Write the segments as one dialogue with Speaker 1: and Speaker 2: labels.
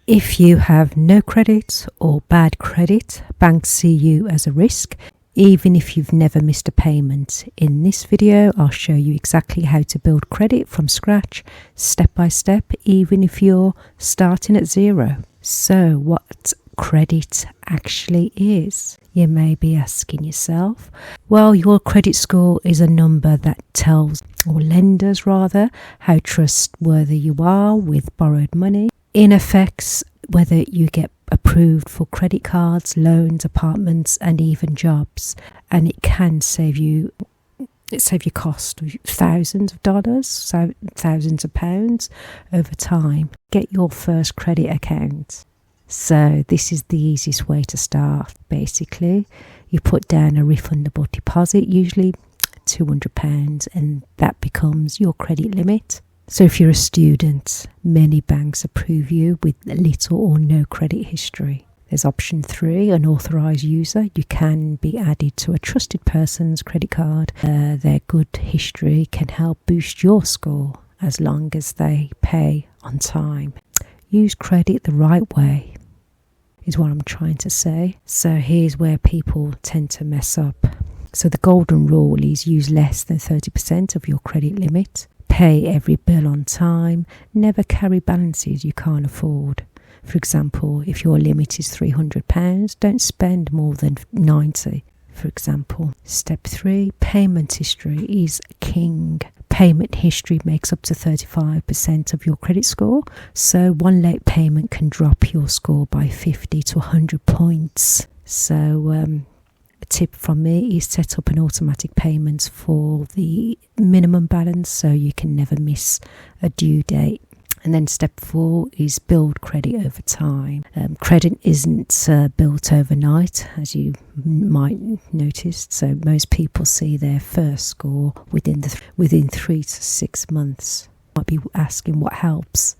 Speaker 1: If you have no credit or bad credit, banks see you as a risk, even if you've never missed a payment. In this video, I'll show you exactly how to build credit from scratch, step by step, even if you're starting at zero. So, what credit actually is? You may be asking yourself. Well, your credit score is a number that tells, or lenders rather, how trustworthy you are with borrowed money. It affects whether you get approved for credit cards, loans, apartments, and even jobs. And it can save you cost thousands of dollars, thousands of pounds over time. Get your first credit account. So this is the easiest way to start. Basically, you put down a refundable deposit, usually £200, and that becomes your credit limit. So if you're a student, many banks approve you with little or no credit history. There's option 3, unauthorized user. You can be added to a trusted person's credit card. Their good history can help boost your score as long as they pay on time. Use credit the right way is what I'm trying to say. So here's where people tend to mess up. So the golden rule is use less than 30% of your credit limit. Pay every bill on time. Never carry balances you can't afford. For example, if your limit is £300, don't spend more than 90. For example, step 3, payment history is king. Payment history makes up to 35% of your credit score. So one late payment can drop your score by 50 to 100 points. So a tip from me is set up an automatic payments for the minimum balance so you can never miss a due date. And then step 4 is build credit over time. Credit isn't built overnight, as you might notice. So most people see their first score within 3 to 6 months. Might be asking what helps.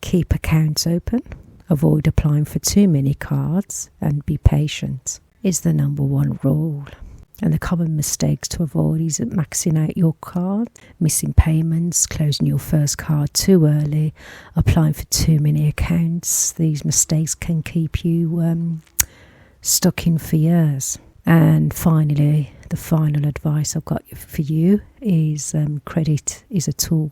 Speaker 1: Keep accounts open. Avoid applying for too many cards and be patient. Is the number 1 rule. And the common mistakes to avoid is maxing out your card, missing payments, closing your first card too early, applying for too many accounts. These mistakes can keep you stuck in for years. And finally, the final advice I've got for you is credit is a tool.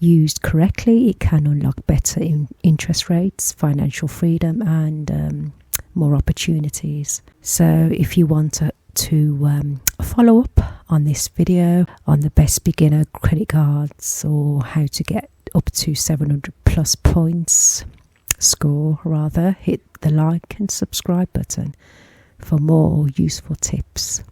Speaker 1: Used correctly, it can unlock better interest rates, financial freedom, and more opportunities. So if you want to follow up on this video on the best beginner credit cards or how to get up to 700 plus points score rather, hit the like and subscribe button for more useful tips.